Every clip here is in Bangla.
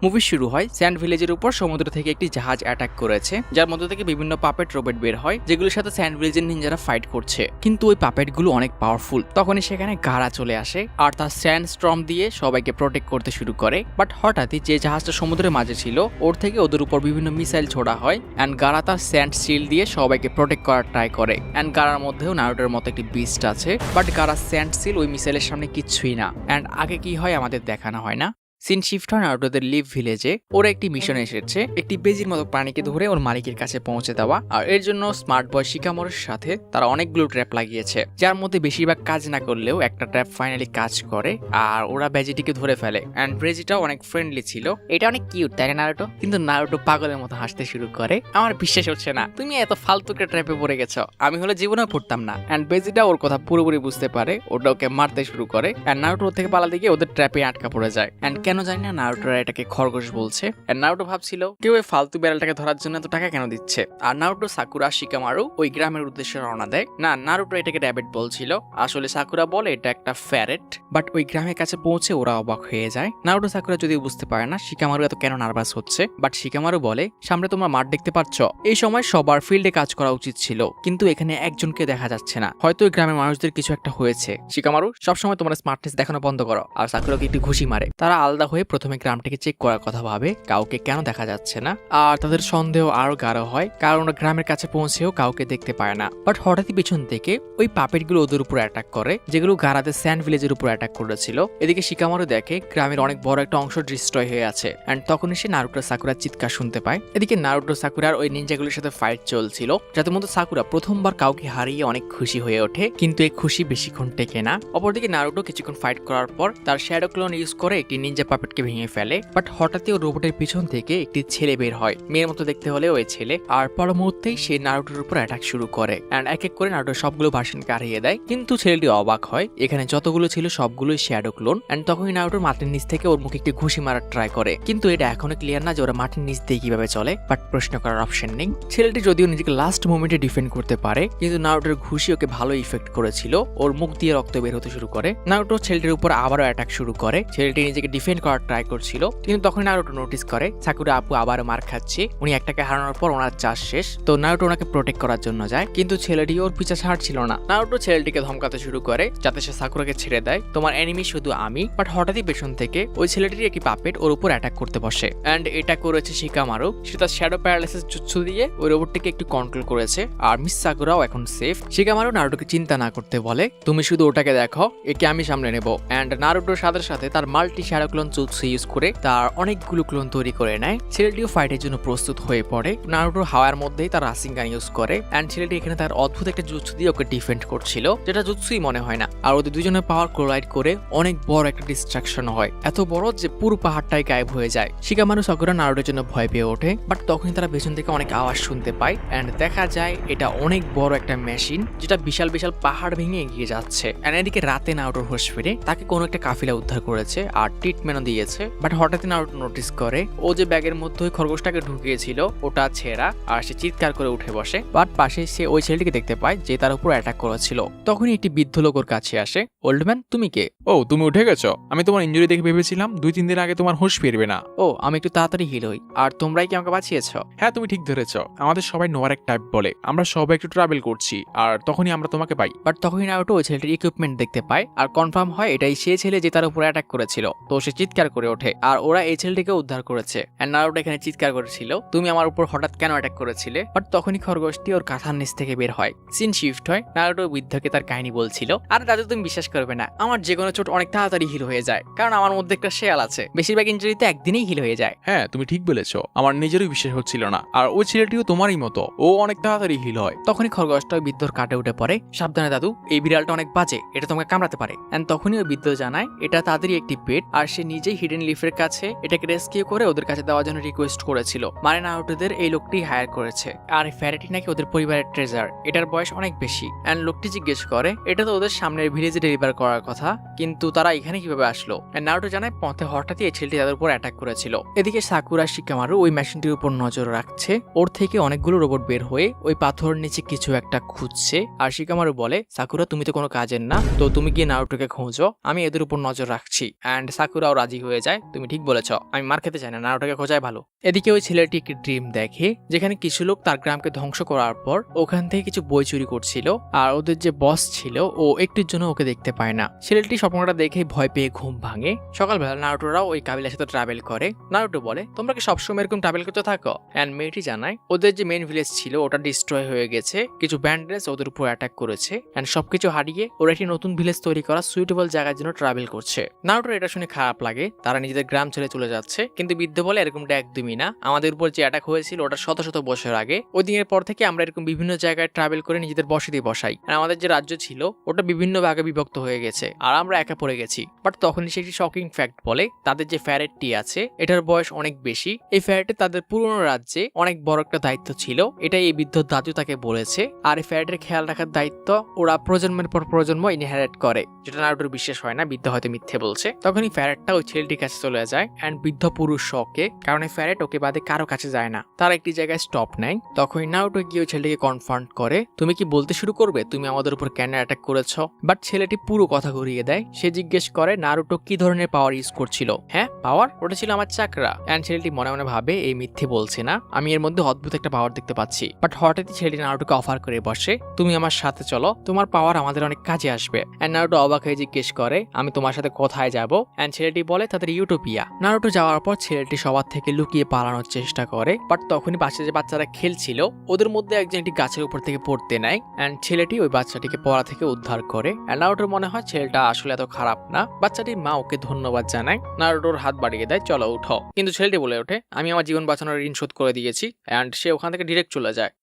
মুভি শুরু হয় স্যান্ড ভিলেজের উপর সমুদ্র থেকে একটি জাহাজ অ্যাটাক করেছে, যার মধ্যে থেকে বিভিন্ন পাপেট রোবট বের হয়, যেগুলোর সাথে স্যান্ড ভিলেজের নিনজারা ফাইট করছে। কিন্তু ওই পাপেটগুলো অনেক পাওয়ারফুল। তখনই সেখানে গাড়া চলে আসে আর তার স্যান্ড স্টর্ম দিয়ে সবাইকে প্রোটেক্ট করতে শুরু করে। বাট হঠাৎই যে জাহাজটা সমুদ্রের মাঝে ছিল ওর থেকে ওদের উপর বিভিন্ন মিসাইল ছোড়া হয় অ্যান্ড গাড়া তার স্যান্ড সিল দিয়ে সবাইকে প্রোটেক্ট করার ট্রাই করে। অ্যান্ড গাড়ার মধ্যেও নারুটোর মতো একটি বিস্ট আছে, বাট গাড়ার স্যান্ড সিল ওই মিসাইলের সামনে কিচ্ছুই না। অ্যান্ড আগে কি হয় আমাদের দেখানো হয় না। সিন শিফট হয় নারুটোদের লিভ ভিলেজে। ওরা একটি মিশন এসেছে একটি বেজির মতো প্রাণীকে ধরে ওর মালিকের কাছে পৌঁছে দেওয়া, আর এর জন্য স্মার্ট বয় শিকামোরের সাথে তারা অনেকগুলো ট্র্যাপ লাগিয়েছে, যার মধ্যে বেশিরভাগ কাজ না করলেও একটা ট্র্যাপ ফাইনালি কাজ করে আর ওরা বেজিটিকে ধরে ফেলে। অ্যান্ড বেজিটাও অনেক ফ্রেন্ডলি ছিল, এটা অনেক কিউট তাই না নারুটো? কিন্তু নারুটো পাগলের মতো হাসতে শুরু করে। আমার বিশ্বাস হচ্ছে না তুমি এত ফালতুকে ট্র্যাপে পড়ে গেছো, আমি হলে জীবনেও পড়তাম না। অ্যান্ড বেজিটা ওর কথা পুরোপুরি বুঝতে পারে, ওটা ওকে মারতে শুরু করে। অ্যান্ড নারুটো থেকে পালাতে গিয়ে ওদের ট্র্যাপে আটকা পড়ে যায়। অ্যান্ড কেন জানি না নারুটোরা এটাকে খরগোশ বলছে। আর নারুটো ভাবছিল কেউ এই ফালতু বেড়ালটাকে ধরার জন্য এত টাকা কেন দিচ্ছে। আর নারুটো সাকুরা শিকামারু ওই গ্রামের উদ্দেশ্যে রওনা দেয়। না, নারুটো এটাকে র্যাবিট বলছিল, আসলে সাকুরা বলে এটা একটা ফ্যারেট। বাট ওই গ্রামের কাছে পৌঁছে ওরা অবাক হয়ে যায়। নারুটো সাকুরা যদিও বুঝতে পারে না শিকামারু এত কেন নার্ভাস হচ্ছে, বাট শিকামারু বলে সামনে তোমরা মাঠ দেখতে পাচ্ছ, এই সময় সবার ফিল্ডে কাজ করা উচিত ছিল, কিন্তু এখানে একজনকে দেখা যাচ্ছে না, হয়তো ওই গ্রামের মানুষদের কিছু একটা হয়েছে। শিকামারু সবসময় তোমার স্মার্টনেস দেখানো বন্ধ করো। আর সাকুরাকে একটু ঘুষি মারে। তারা আলাদা হয়ে প্রথমে গ্রামটিকে চেক করার কথা ভাবে, কাউকে কেন দেখা যাচ্ছে না। আর তাদের সন্দেহ আরো গাঢ় হয়, কারণ ওরা গ্রামের কাছে পৌঁছেও কাউকে দেখতে পায় না। বাট হঠাৎই পিছন থেকে ওই পাপেটগুলো ওদের উপর অ্যাটাক করে, যেগুলো গারাদের স্যান্ড ভিলেজের উপর অ্যাটাক করেছিল। এদিকে শিকামারু দেখে গ্রামের অনেক বড় একটা অংশ ডিস্ট্রয় হয়ে আছে। এন্ড তখনই সে নারুটো সাকুরার চিৎকার শুনতে পায়। এদিকে নারুটো সাকুরার ওই নিনজাগুলোর সাথে ফাইট চলছিল, যাতে মধ্যে সাকুরা প্রথমবার কাউকে হারিয়ে অনেক খুশি হয়ে ওঠে, কিন্তু এই খুশি বেশিক্ষণ টেকে না। অপরদিকে নারুটো কিছুক্ষণ ফাইট করার পর তার শ্যাডো ক্লোন ইউজ করে একটি নিনজা পাপেটকে ভেঙে ফেলে। বাট হঠাৎই ও রোবটের পিছন থেকে একটি ছেলে বের হয়, মেয়ের মতো দেখতে হলে ওই ছেলে। আর পর মুহূর্তেই সে নারুটোর উপর অ্যাটাক শুরু করে এন্ড এক এক করে নারুটো সবগুলো ভার্সনকে হারিয়ে দেয়। কিন্তু ছেলেটি অবাক হয়, এখানে যতগুলো ছিল সবগুলোই শ্যাডো ক্লোন। এন্ড তখনই নারুটোর মাটির নিচ থেকে ওর মুখে একটি ঘুষি মারার ট্রাই করে, কিন্তু এটা এখনো ক্লিয়ার না যে ওরা মাটির নিচ দিয়ে কিভাবে চলে। বাট প্রশ্ন করার অপশন নেই। ছেলেটি যদিও নিজেকে লাস্ট মোমেন্টে ডিফেন্ড করতে পারে, কিন্তু নারুটোর ঘুষি ওকে ভালো ইফেক্ট করেছিল, ওর মুখ দিয়ে রক্ত বের হতে শুরু করে। নারুটো ছেলেটির উপর আবারও অ্যাটাক শুরু করে। ছেলেটি নিজেকে ডিফেন্ড করার ট্রাই করছিল, কিন্তু তখন নারুটো নোটিস করে সাকুরা আপু আবার মার খাচ্ছে। উনি একটাকে হারানোর পর ওনার চাষ শেষ, তো নারুটো ওনাকে প্রোটেক্ট করার জন্য যায়, কিন্তু ছেলেটি ওর পিছা ছাড়ছিল না। নারুটো ছেলেটিকে ধমকাতে শুরু করে যাতে সে সাকুরাকে ছেড়ে দেয়, তোমার এনিমি শুধু আমি। বাট হঠাৎই পেছন থেকে ওই ছেলেটির একটি পাপেট ওর উপর অ্যাটাক করতে বসে। এন্ড এটা করেছে শিকামারু। সে তার শ্যাডো প্যারালাইসিস জুৎসু দিয়ে ওই রোবটটিকে একটু কন্ট্রোল করেছে। আর মিস সাকুরাও এখন সেফ। শিকামারু নারুটোকে চিন্তা না করতে বলে, তুমি শুধু ওটাকে দেখো, একে আমি সামলে নেব। এন্ড নারুটোর সাথে সাথে তার multi shadow clone jutsu use করে তার অনেকগুলো ক্লোন তৈরি করে নেয়। ছেলেটিও ফাইটের জন্য প্রস্তুত হয়ে পড়ে। নারুটোর হাওয়ার মধ্যেই তার রাসিঙ্গান ইউজ করে। এন্ড ছেলেটি এখানে তার অদ্ভুত একটা জুৎসু দিয়ে ওকে ডিফেন্ড করছিল, যেটা জুৎসুই মনে হয় না। আর ওদের দুজনের পাওয়ার কোলাইড করে অনেক বড় একটা ডিস্ট্রাকশন হয়, এত বড় যে পুরো পাহাড়টাই গায়েব হয়ে যায়। শিকামারু সাকুরা নারুটোর জন্য ভয় পেয়ে ওঠে। বাট তখনই তারা পেছন থেকে অনেক আওয়াজ শুনতে পায় এন্ড দেখা যায় এটা অনেক বড় একটা মেশিন, যেটা বিশাল বিশাল পাহাড় ভেঙে এগিয়ে যাচ্ছে। এন্ড এদিকে রাতে নারুটোর হোশ ফিরে, তাকে কোনো একটা কাফিলা উদ্ধার করেছে আর ট্রিটমেন্টও দিয়েছে। বাট হঠাৎই নারুটো নোটিস করে ও যে ব্যাগের মধ্যে ওই খরগোশটাকে ঢুকিয়েছিল ওটা ছেঁড়া, আর সে চিৎকার করে উঠে বসে। বাট পাশে সে ওই ছেলেটিকে দেখতে পায় যে তার উপর অ্যাটাক করেছিল। তখনই একটি বৃদ্ধ লোক ওর কাছে আসে। ওল্ডম্যান, তুমি কে? ও, তুমি উঠে গেছো? আমি তোমার ইনজুরি দেখে ভেবেছিলাম 2-3 দিন আগে তোমার হুঁশ ফিরবে না। ও, আমি একটু তাড়াতাড়ি হিল হই। আর তোমরাই কি আমাকে বাঁচিয়েছো? হ্যাঁ, তুমি ঠিক ধরেছো। আমাদের সবাই নোয়ারেক টাইপ বলে, আমরা সবাই একটু ট্রাভেল করছি আর তখনই আমরা তোমাকে পাই। বাট তখনই নারুটো ওই ছেলেটির ইকুইপমেন্ট দেখতে পায় আর কনফার্ম হয় এটাই সেই ছেলে যে তার উপর অ্যাটাক করেছিল। তো সে চিৎকার করে ওঠে আর ওরা এই ছেলেটিকে উদ্ধার করেছে। এন্ড নারুটো এখানে চিৎকার করেছিল, তুমি আমার উপর হঠাৎ কেন অ্যাটাক করেছিলে? বাট তখনই খরগোশটি ওর কাঁথার নিচ থেকে বের হয়। সিন শিফট হয়, নারুটো বৃদ্ধকে তার কাহিনী বলছিল। আর দাদু, তুমি বিশ্বাস করবে না, আমার যে কোনো চোট অনেক তাড়াতাড়ি হিল হয়ে যায়, কারণ আমার মধ্যে একটা শেয়াল আছে। বেশিরভাগ ইনজুরিতে একদিনেই হিল হয়ে যায়। হ্যাঁ, তুমি ঠিক বলেছো, আমার নিজেরই বিশ্বাস হচ্ছিল না। আর ওই ছেলেটিও তোমারই মতো, ও অনেক তাড়াতাড়ি হিল হয়। তখনই খরগোশটা ওই বৃদ্ধর কাটে উঠে পড়ে, সাবধানে দাদু, এই বিড়ালটা অনেক বাজে, এটা তোমাকে কামড়াতে পারে। এন্ড তখনই ওই বৃদ্ধ জানায় এটা তাদেরই একটি পেট, আর সে নিজেই হিডেন লিফের কাছে এটাকে রেস্কিউ করে ওদের কাছে দেওয়ার জন্য রিকোয়েস্ট করেছিল। মানে নারুটোদের এই লোকটি হায়ার করেছে। আর ফ্যারেটি নাকি ওদের পরিবারের ট্রেজার, এটার বয়স অনেক বেশি। এন্ড লোকটি জিজ্ঞেস করে এটা তো ওদের সামনের ভিলেজে ডেলিভার করার কথা, কিন্তু তারা এখানে কিভাবে আসলো? নারুটো জানায় পথে হঠাৎই এই ছেলেটি তাদের উপর অ্যাটাক করেছিল। এদিকে সাকুরা শিকামারু ওই মেশিনটির উপর নজর রাখছে। ওর থেকে অনেকগুলো রোবট বের হয়ে ওই পাথরের নিচে কিছু একটা খুঁজছে। আর শিকামারু বলে, সাকুরা তুমি তো কোনো কাজের না, তো তুমি গিয়ে নারুটোকে খোঁজো, আমি এদের উপর নজর রাখছি। এন্ড সাকুরাও রাজি রাজি হয়ে যায়। তুমি ঠিক বলেছ, আমি মার খেতে চাই না, নারুটোকে খোঁজাই ভালো। এদিকে ওই ছেলেটি একটি ড্রিম দেখে যেখানে কিছু লোক তার গ্রামকে ধ্বংস করার পর ওখান থেকে কিছু বই চুরি করছিল, আর ওদের যে বস ছিল ও একটির জন্য ওকে দেখতে পায় না। ছেলেটি স্বপ্নটা দেখে ভয় পেয়ে ঘুম ভাঙে। সকালবেলা নারুটোরাও ওই কাবিলার সাথে ট্রাভেল করে। নারুটো বলে, তোমরা কি সবসময় এরকম ট্রাভেল করতে থাকো? এন্ড মেয়েটি জানায় ওদের যে মেইন ভিলেজ ছিল ওটা ডিস্ট্রয় হয়ে গেছে, কিছু ব্যান্ডেজ ওদের উপর অ্যাটাক করেছে, এন্ড সবকিছু হারিয়ে ওরা একটি নতুন ভিলেজ তৈরি করা সুইটেবল জায়গার জন্য ট্রাভেল করছে। নারুটোর এটা শুনে খারাপ লাগে, তারা নিজেদের গ্রাম ছেড়ে চলে যাচ্ছে। কিন্তু বৃদ্ধ বলে, এরকমটা একদমই না, আমাদের উপর যে অ্যাটাক হয়েছিল ওটা শত শত বছর আগে। ওই দিনের পর থেকে আমরা এরকম বিভিন্ন জায়গায় ট্রাভেল করে নিজেদের বসতি বসাই, আর আমাদের যে রাজ্য ছিল ওটা বিভিন্ন ভাগে বিভক্ত হয়ে গেছে, আর আমরা একা পড়ে গেছি। বাট তখনই সে একটি শকিং ফ্যাক্ট বলে, তাদের যে ফ্যারেটটি আছে এটার বয়স অনেক বেশি। এই ফ্যারেটে তাদের পুরনো রাজ্যে অনেক বড় একটা দায়িত্ব ছিল, এটাই এই বৃদ্ধ দাদু তাকে বলেছে। আর এই ফ্যারেটের খেয়াল রাখার দায়িত্ব ওরা প্রজন্মের পর প্রজন্ম ইনহেরিট করে, যেটা নারুটোর বিশ্বাস হয় না, বৃদ্ধ হয়তো মিথ্যে বলছে। তখনই ফ্যারেটটা ওই ছেলেটির কাছে চলে যায়, এন্ড বৃদ্ধ পুরুষ শকে, কারণ এই ফ্যারেট ওকে বাদে কারো কাছে যায় না। তারা একটি জায়গায় স্টপ নেয়। তখনই নারুটো গিয়ে ওই ছেলেটিকে কনফ্রন্ট করে, তুমি কি বলতে শুরু করবে তুমি আমাদের উপর কেন অ্যাটাক করেছো? বাট ছেলেটি পুরো কথা ঘুরিয়ে দেয়। সে জিজ্ঞেস করে নারুটো কি ধরনের পাওয়ার ইউজ করছিল। হ্যাঁ, পাওয়ার? ওটা ছিল আমার চাকরা। এন্ড ছেলেটি মনে মনে ভাবে এই মিথ্যে বলছে না, আমি এর মধ্যে অদ্ভুত একটা পাওয়ার দেখতে পাচ্ছি। বাট হঠাৎই ছেলেটি নারুটোকে অফার করে বসে, তুমি আমার সাথে চলো, তোমার পাওয়ার আমাদের অনেক কাজে আসবে। এন্ড নারুটো অবাক হয়ে জিজ্ঞেস করে, আমি তোমার সাথে কোথায় যাব? এন্ড ছেলেটি বলে তাদের ইউটোপিয়া। নারুটো যাওয়ার পর ছেলেটি সবার থেকে লুকিয়ে পালানোর চেষ্টা করে, বাট তখনই পাশে যে বাচ্চারা খেলছিল ওদের মধ্যে একজন একটি গাছের উপর থেকে পড়তে নেয়, এন্ড ছেলেটি ওই বাচ্চাটিকে পড়া থেকে উদ্ধার করে। এন্ড নারুটোর মনে হয় ছেলেটা আসলে এত খারাপ না। বাচ্চাটির মা ওকে ধন্যবাদ জানায়, নারুটোর হাত বাড়িয়ে দেয়, চলো উঠো। কিন্তু ছেলেটি বলে ওঠে, আমি আমার জীবন বাঁচানোর ঋণ শোধ করে দিয়েছি। এন্ড সে ওখান থেকে ডিরেক্ট চলে যায়।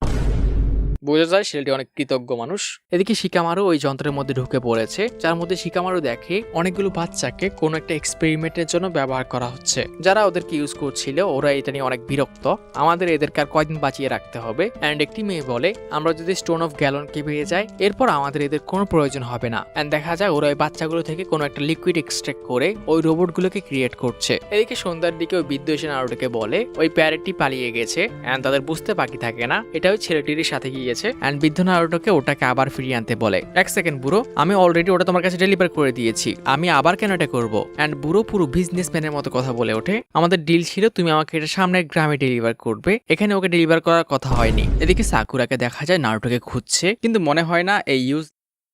বোঝা যায় ছেলেটি অনেক কৃতজ্ঞ মানুষ। এদিকে শিকামারু ওই যন্ত্রের মধ্যে ঢুকে পড়েছে, যার মধ্যে শিকামারু দেখে অনেকগুলো বাচ্চাকে কোনো একটা এক্সপেরিমেন্টের জন্য ব্যবহার করা হচ্ছে। যারা ওদেরকে ইউজ করছিল ওরা এটা নিয়ে অনেক বিরক্ত, আমাদের এদেরকে আর কয়দিন বাঁচিয়ে রাখতে হবে। এন্ড একটি মেয়ে বলে, আমরা যদি স্টোন অফ গ্যালনকে পেয়ে যাই এরপর আমাদের এদের কোনো প্রয়োজন হবে না। এন্ড দেখা যায় ওরা ওই বাচ্চাগুলো থেকে কোনো একটা লিকুইড এক্সট্রাক্ট করে ওই রোবটগুলোকে ক্রিয়েট করছে। এদিকে সন্ধ্যার দিকে ওই বৃদ্ধ এসে নারুটোকে বলে ওই প্যারেটটি পালিয়ে গেছে, এন্ড তাদের বুঝতে বাকি থাকে না এটা ওই ছেলেটির সাথে গিয়ে এন্ড বৃদ্ধ নারুটোকে ওটাকে আবার ফিরিয়ে আনতে বলে। এক সেকেন্ড বুড়ো, আমি অলরেডি ওটা তোমার কাছে ডেলিভার করে দিয়েছি, আমি আবার কেন এটা করবো? এন্ড বুড়ো পুরো বিজনেসম্যানের মতো কথা বলে ওঠে, আমাদের ডিল ছিল তুমি আমাকে এটা সামনের গ্রামে ডেলিভার করবে, এখানে ওকে ডেলিভার করার কথা হয়নি। এদিকে সাকুরাকে দেখা যায় নারুটোকে খুঁজছে, কিন্তু মনে হয় না এই ইউজ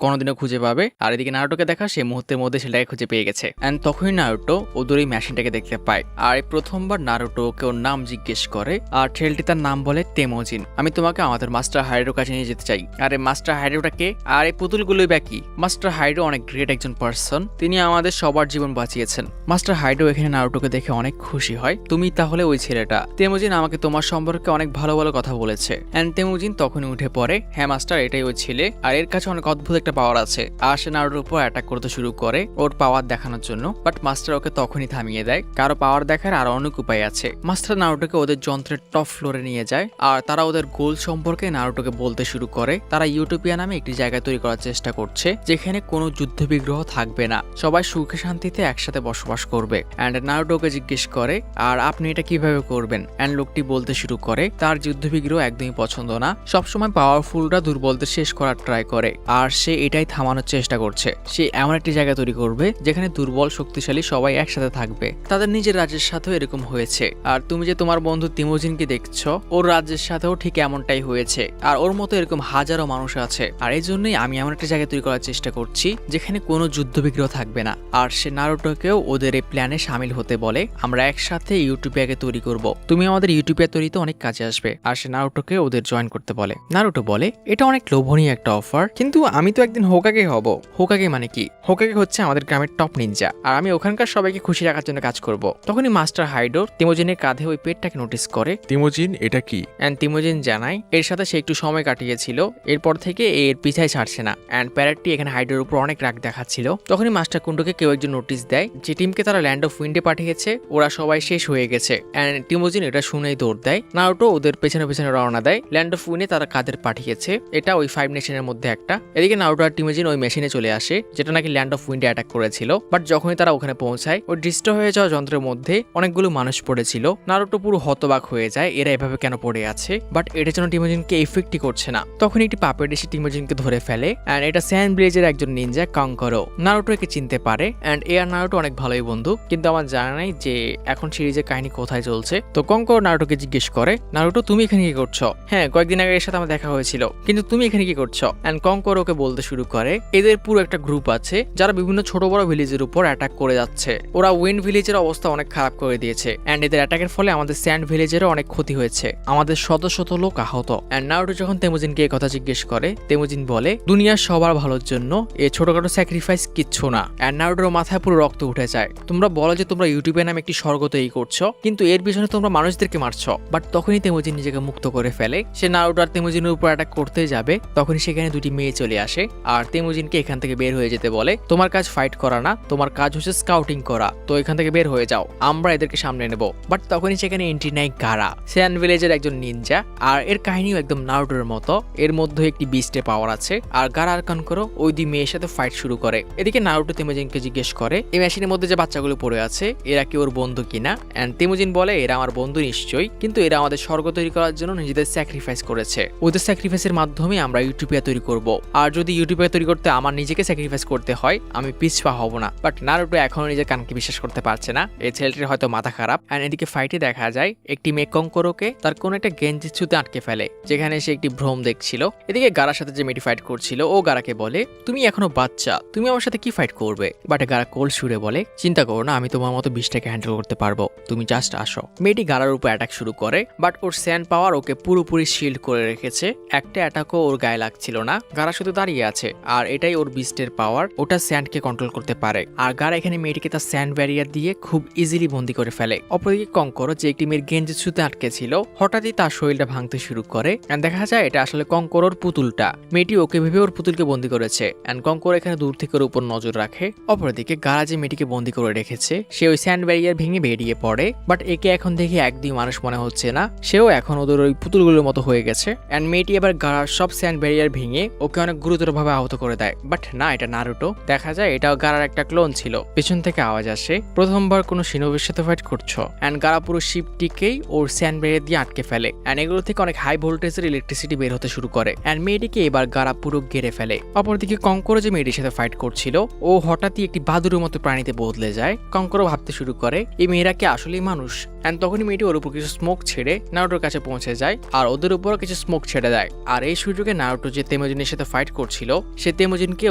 কোনোদিনও খুঁজে পাবে। আর এদিকে নারুটোকে দেখা সে মুহূর্তের মধ্যে সেটাকে খুঁজে পেয়ে গেছে। এন্ড তখনই নারুটো ওদের এই মেশিনটাকে দেখতে পায়, আর এই প্রথমবার নারুটো ওকে ওর নাম জিজ্ঞেস করে, আর ছেলেটি তার নাম বলে তেমোজিন। আমি তোমাকে আমাদের মাস্টার হাইডোর কাছে নিয়ে যেতে চাই। আর এই মাস্টার হাইডোটাকে আর এই পুতুলগুলোই বাকি। মাস্টার হাইডো অনেক গ্রেট একজন পার্সন, তিনি আমাদের সবার জীবন বাঁচিয়েছেন। মাস্টার হাইডো এখানে নারুটোকে দেখে অনেক খুশি হয়, তুমি তাহলে ওই ছেলেটা। তেমোজিন আমাকে তোমার সম্পর্কে অনেক ভালো ভালো কথা বলেছে। এন্ড তেমোজিন তখনই উঠে পড়ে, হ্যাঁ মাস্টার, এটাই ওই ছেলে, আর এর কাছে অনেক অদ্ভুত একটা পাওয়ার আছে। আর সে নারুটোর উপর অ্যাটাক করতে শুরু করে ওর পাওয়ার দেখানোর জন্য, বাট মাস্টার ওকে তখনই থামিয়ে দেয়, কারো পাওয়ার দেখার আরো অনেক উপায় আছে। মাস্টার নারুটোকে ওদের যন্ত্রের টপ ফ্লোরে নিয়ে যায়, আর তারা ওদের গোল সম্পর্কে নারুটোকে বলতে শুরু করে। তারা ইউটোপিয়া নামে একটি জায়গা তৈরি করার চেষ্টা করছে, যেখানে কোনো যুদ্ধ বিগ্রহ থাকবে না, সবাই সুখে শান্তিতে একসাথে বসবাস করবে। এন্ড নারুটোকে জিজ্ঞেস করে, আর আপনি এটা কিভাবে করবেন? এন্ড লোকটি বলতে শুরু করে তার যুদ্ধ বিগ্রহ একদমই পছন্দ না, সবসময় পাওয়ারফুলরা দুর্বলদের শেষ করার ট্রাই করে, আর সে এটাই থামানোর চেষ্টা করছে। সে এমন একটি জায়গা তৈরি করবে যেখানে দুর্বল শক্তিশালী সবাই একসাথে থাকবে। তাদের নিজের রাজ্যের সাথেও এরকম হয়েছে। আর তুমি যে তোমার বন্ধু তিমোজিনকে দেখছো, ওর রাজ্যের সাথেও ঠিক এমনটাই হয়েছে, আর ওর মতো এরকম হাজারো মানুষ আছে। আর এই জন্যই আমি এমন একটা জায়গা তৈরি করার চেষ্টা করছি যেখানে কোনো যুদ্ধ বিগ্রহ থাকবে না। আর সে নারুটোকেও ওদের এই প্ল্যানে সামিল হতে বলে, আমরা একসাথে ইউটোপিয়াকে তৈরি করব, তুমি আমাদের ইউটোপিয়া তৈরিতে অনেক কাজে আসবে। আর সে নারুটোকে ওদের জয়েন করতে বলে। নারুটো বলে, এটা অনেক লোভনীয় একটা অফার, কিন্তু আমি তো একদিন হোকাগে হব। হোকাগে মানে কি? হোকাগে হচ্ছে আমাদের গ্রামের টপ নিনজা, আর আমি ওখানকার সবাইকে খুশি রাখার জন্য কাজ করব। তখনই মাস্টার হাইডো তিমোজিনের কাঁধে ওই পেটটাকে নোটিস করে। তিমোজিন, এটা কি? এন্ড তিমোজিন জানায় এর সাথে সে একটু সময় কাটিয়েছিল, এরপর থেকে এর পিছায় ছাড়ছে না। এন্ড প্যারেটটি এখানে হাইডোর উপর অনেক রাগ দেখাচ্ছিল। তখনই মাস্টার কুন্ডোকে কেউ একজন নোটিস দেয় যে টিমকে তারা ল্যান্ড অফ উইন্ডে পাঠিয়েছে, ওরা সবাই শেষ হয়ে গেছে। এন্ড তিমোজিন এটা শুনেই দৌড় দেয়। নারুটো ওদের পেছনে পেছনে রওনা দেয়। ল্যান্ড অফ উইন্ডে তারা কাদের পাঠিয়েছে, এটা ওই 5 নেশনের মধ্যে একটা। এদিকে নারুটো নারুটো আর টিমোজিন ওই মেশিনে চলে আসে যেটা নাকি ল্যান্ড অফ উইন্ডে অ্যাটাক করেছিল। বাট যখনই তারা ওখানে পৌঁছায় ওই ডিস্ট্রয় হয়ে যাওয়া যন্ত্রের মধ্যে অনেকগুলো মানুষ পড়েছিল। নারুটো পুরো হতবাক হয়ে যায় এরা এভাবে কেন পড়ে আছে, বাট এটা যেন টিমোজিনকে এফেক্টই করছে না। তখন একটি পাপেট এসে টিমোজিনকে ধরে ফেলে এন্ড এটা স্যান্ড ব্লেজের একজন নিনজা কাঙ্করো। নারুটো একে চিনতে পারে এন্ড এ আর নারুটো অনেক ভালোই বন্ধু, কিন্তু আমার জানা নাই যে এখন সিরিজের কাহিনী কোথায় চলছে। তো কাঙ্করো নারুটোকে জিজ্ঞেস করে, নারুটো তুমি এখানে কি করছো? হ্যাঁ, কয়েকদিন আগে এর সাথে আমার দেখা হয়েছিল, কিন্তু তুমি এখানে কি করছো? এন্ড কাঙ্করো ওকে বলতে শুরু করে এদের পুরো একটা গ্রুপ আছে যারা বিভিন্ন ছোট বড় ভিলেজের উপর অ্যাটাক করে যাচ্ছে। ওরা উইন্ড ভিলেজের অবস্থা অনেক খারাপ করে দিয়েছে এন্ড এদের অ্যাটাকের ফলে আমাদের স্যান্ড ভিলেজেরও অনেক ক্ষতি হয়েছে, আমাদের শত শত লোক আহত। এন্ড নারুটো যখন তেমুজিনকে এই কথা জিজ্ঞেস করে তেমুজিন বলে দুনিয়ার সবার ভালোর জন্য এই ছোটখাটো স্যাক্রিফাইস কিচ্ছু না। এন্ড নারুটোর মাথায় পুরো রক্ত উঠে যায়। তোমরা বলো যে তোমরা ইউটিউবে নামে একটি স্বর্গ তৈরি করছো, কিন্তু এর পিছনে তোমরা মানুষদেরকে মারছো। বাট তখনই তেমুজিন নিজেকে মুক্ত করে ফেলে। সে নারুটো আর তেমুজিনের উপর অ্যাটাক করতে যাবে, তখনই সেখানে দুটি মেয়ে চলে আসে আর তেমুজিনকে এখান থেকে বের হয়ে যেতে বলে। তোমার কাজ ফাইট করা না, তোমার কাজ হচ্ছে স্কাউটিং করা, তো এখান থেকে বের হয়ে যাও, আমরা এদেরকে সামনে নেব। বাট তখনই সেখানে এন্ট্রি নেয় গারা, স্যান্ড ভিলেজের একজন নিনজা। আর এর কাহিনীও একদম নারুটোর মতো, এর মধ্যে একটি বিস্টের পাওয়ার আছে। আর গারা আর কাঙ্করো ওই দুই মেয়ের সাথে ফাইট শুরু করে। এদিকে নারুটো তেমুজিনকে জিজ্ঞেস করে এই মেশিনের মধ্যে যে বাচ্চাগুলো পড়ে আছে এরা কি ওর বন্ধু কিনা। এন্ড তেমুজিন বলে এরা আমার বন্ধু নিশ্চয়ই, কিন্তু এরা আমাদের স্বর্গ তৈরি করার জন্য নিজেদের স্যাক্রিফাইস করেছে। ওদের স্যাক্রিফাইসের মাধ্যমে আমরা ইউটোপিয়া তৈরি করব। আর যদি ইউটোপিয়া তৈরি করতে আমার নিজেকে স্যাক্রিফাইস করতে হয় আমি পিছপা হব না। বাট নারুটো এখনো নিজের কানকে বিশ্বাস করতে পারছে না, এই ছেলেটির হয়তো মাথা খারাপ। এন্ড এদিকে ফাইটে দেখা যায় একটি মেয়ে কাঙ্করোকে তার কোন একটা গেঞ্জিচ্ছুতে আটকে ফেলে, যেখানে সে একটি ভ্রম দেখছিল। এদিকে গারার সাথে যে মেয়েটি ফাইট করছিল ও গারাকে বলে তুমি এখনো বাচ্চা, তুমি আমার সাথে কি ফাইট করবে? বাট গারা কোল সুরে বলে চিন্তা করো না, আমি তোমার মতো বিশটাকে হ্যান্ডেল করতে পারবো, তুমি জাস্ট আসো। মেয়েটি গারার উপর অ্যাটাক শুরু করে, বাট ওর স্যান্ড পাওয়ার ওকে পুরোপুরি শিল্ড করে রেখেছে। একটা অ্যাটাকও ওর গায়ে লাগছিল না। গারা শুধু দাঁড়িয়ে আছে আর এটাই ওর বিস্টের পাওয়ার, ওটা স্যান্ডকে কন্ট্রোল করতে পারে। আর গারা এখানে মেয়েটিকে তার স্যান্ড ব্যারিয়ার দিয়ে খুব ইজিলি বন্দি করে ফেলে। অপরদিকে কাঙ্করো যে একটি মেয়ের গেঞ্জিচ্ছুতে আটকে ছিল হঠাৎই তার শরীরটা ভাঙতে শুরু করে। এন্ড দেখা যায় এটা আসলে কাঙ্করোর পুতুলটা। মেয়েটি ওকে ভেবে ওর পুতুলকে বন্দি করেছে এন্ড কাঙ্করো এখানে দূর থেকে ওর উপর নজর রাখে। অপরদিকে গারা যে মেয়েটিকে বন্দি করে রেখেছে সে ওই স্যান্ড ব্যারিয়ার ভেঙে বেরিয়ে পড়ে। বাট একে এখন দেখে একদমই মানুষ মনে হচ্ছে না, সেও এখন ওদের ওই পুতুলগুলোর মতো হয়ে গেছে। এন্ড মেয়েটি এবার গারার সব স্যান্ড ব্যারিয়ার ভেঙে ওকে অনেক গুরুতরভাবে আহত করে দেয়। বাট না, এটা নারুটো। দেখা যায় এটাও গারার একটা ক্লোন ছিল। পেছন থেকে আওয়াজ আসে প্রথমবার কোনো শিনোবির সাথে ফাইট করছো। এন্ড গারা পুরো শিপটিকেই ওর স্যান্ড ব্যারিয়ার দিয়ে আটকে ফেলে। এন্ড এগুলো থেকে অনেক হাই ভোল্টেজের ইলেকট্রিসিটি বের হতে শুরু করে। এন্ড মেয়েটিকে এবার গারা পুরো ঘিরে ফেলে। অপরদিকে কাঙ্করো যে মেয়েটির সাথে ফাইট করছিল ও হঠাৎই একটি বাদুরের মতো প্রাণীতে বদলে যায়। কাঙ্করো ভাবতে শুরু করে এই মেয়েরা কি আসলেই মানুষ? এন্ড তখনই মেয়েটি ওর উপর কিছু স্মোক ছেড়ে নারুটোর কাছে পৌঁছে যায় আর ওদের উপরও কিছু স্মোক ছেড়ে দেয়। আর এই সুযোগে নারুটো যে তেমুজিনের সাথে ফাইট করছিল সে তেমুজিনকে